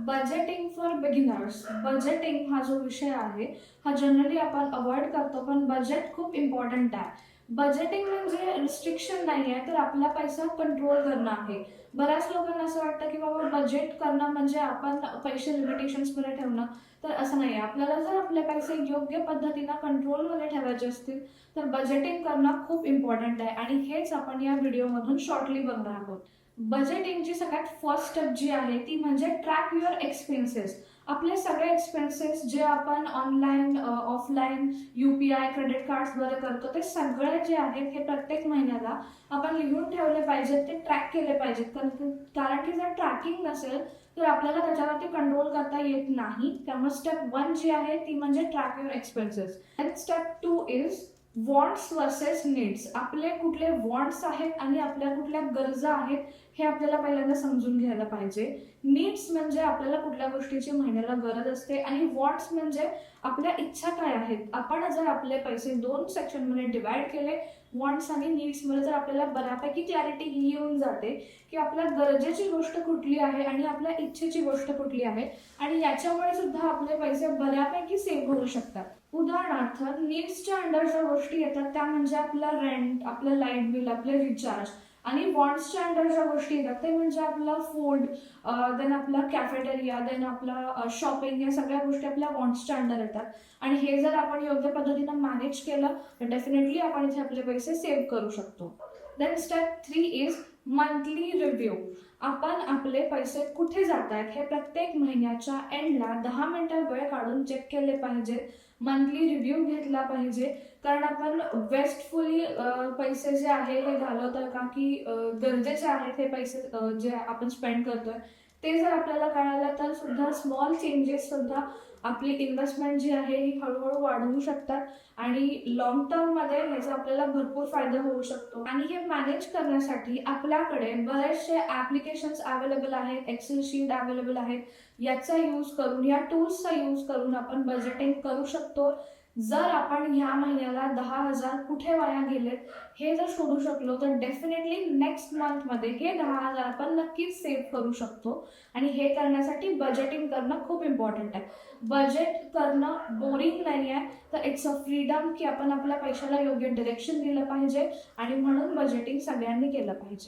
Budgeting for beginners. Budgeting हा जो विषय आहे हा जनरली आपण अवॉइड करतो, पण बजेट खूप इम्पॉर्टंट आहे. बजेटिंग म्हणजे रिस्ट्रिक्शन नाही आहे, तर आपला पैसा कंट्रोल करणं आहे. बऱ्याच लोकांना असं वाटतं की बाबा बजेट करणं म्हणजे आपण पैसे लिमिटेशन्समध्ये ठेवणं, तर असं नाही आहे. आपल्याला जर आपले पैसे योग्य पद्धतीनं कंट्रोलमध्ये ठेवायचे असतील तर बजेटिंग करणं खूप इम्पॉर्टंट आहे आणि हेच आपण या व्हिडिओमधून शॉर्टली बघणार आहोत. बजेटिंगची सगळ्यात फर्स्ट स्टेप जी आहे ती म्हणजे ट्रॅक युअर एक्सपेन्सेस. आपले सगळे एक्सपेन्सेस जे आपण ऑनलाईन, ऑफलाईन, UPI, क्रेडिट कार्ड्सद्वारे करतो, ते सगळे जे आहेत हे प्रत्येक महिन्याला आपण लिहून ठेवले पाहिजेत, ते ट्रॅक केले पाहिजेत. कारण की जर ट्रॅकिंग नसेल तर आपल्याला त्याच्यावरती कंट्रोल करता येत नाही. त्यामुळे स्टेप 1 जी आहे ती म्हणजे track your expenses. And step 2 is wants versus needs. आपले कुठले वॉन्ट्स आहेत आणि आपल्या कुठल्या गरजा आहेत हे आपल्याला पहिल्यांदा समजून घ्यायला पाहिजे. नीड्स म्हणजे आपल्याला कुठल्या गोष्टीची महिन्याला गरज असते आणि वॉन्ट्स म्हणजे आपल्या इच्छा काय आहेत. आपण जर आपले पैसे 2 सेक्शनमध्ये डिवाइड केले, वॉन्ट्स आणि नीड्समध्ये, तर आपल्याला बऱ्यापैकी क्लॅरिटी येऊन जाते की आपल्या गरजेची गोष्ट कुठली आहे आणि आपल्या इच्छेची गोष्ट कुठली आहे, आणि याच्यामुळे सुद्धा आपले पैसे बऱ्यापैकी सेव्ह होऊ शकतात. उदाहरणार्थ, नीड्सच्या अंडर ज्या गोष्टी येतात त्या म्हणजे आपलं रेंट, आपलं लाईट बिल, आपले रिचार्ज. आणि वॉन्ट्सच्या अंडर ज्या गोष्टी येतात ते म्हणजे आपलं फूड, देन आपला कॅफेटेरिया, देन आपला शॉपिंग, या सगळ्या गोष्टी आपल्या वॉन्ट्सच्या अंडर येतात. आणि हे जर आपण योग्य पद्धतीनं मॅनेज केलं तर डेफिनेटली आपण इथे आपले पैसे सेव्ह करू शकतो. Then step 3 is monthly review. आपण आपले पैसे कुठे जात आहेत हे प्रत्येक महिन्याच्या एंडला 10 मिनिटं वेळ काढून चेक केले पाहिजे. मंथली रिव्ह्यू घेतला पाहिजे, कारण आपण वेस्टफुली पैसे जे आहे हे घालवतोय का की गरजेचे आहेत हे पैसे जे आपण स्पेंड करतोय ते जर आपल्याला कळालं तर सुद्धा स्मॉल चेंजेस सुद्धा आपली इन्व्हेस्टमेंट जी आहे ही हळूहळू वाढवू शकतात आणि लॉंग टर्ममध्ये ह्याचा आपल्याला भरपूर फायदा होऊ शकतो. आणि हे मॅनेज करण्यासाठी आपल्याकडे बरेचसे ॲप्लिकेशन्स अवेलेबल आहेत, एक्सेल शीट अवेलेबल आहेत. याचा यूज करून, या टूल्सचा यूज करून आपण बजेटिंग करू शकतो. जर आपण ह्या महिन्याला 10,000 कुठे वाया गेलेत हे जर शोधू शकलो तर डेफिनेटली नेक्स्ट मंथमध्ये हे 10,000 आपण नक्कीच सेव्ह करू शकतो. आणि हे करण्यासाठी बजेटिंग करणं खूप इम्पॉर्टंट आहे. बजेट करणं बोरिंग नाही आहे, तर इट्स अ फ्रीडम की आपण आपल्या पैशाला योग्य डिरेक्शन दिलं पाहिजे आणि म्हणून बजेटिंग सगळ्यांनी केलं पाहिजे.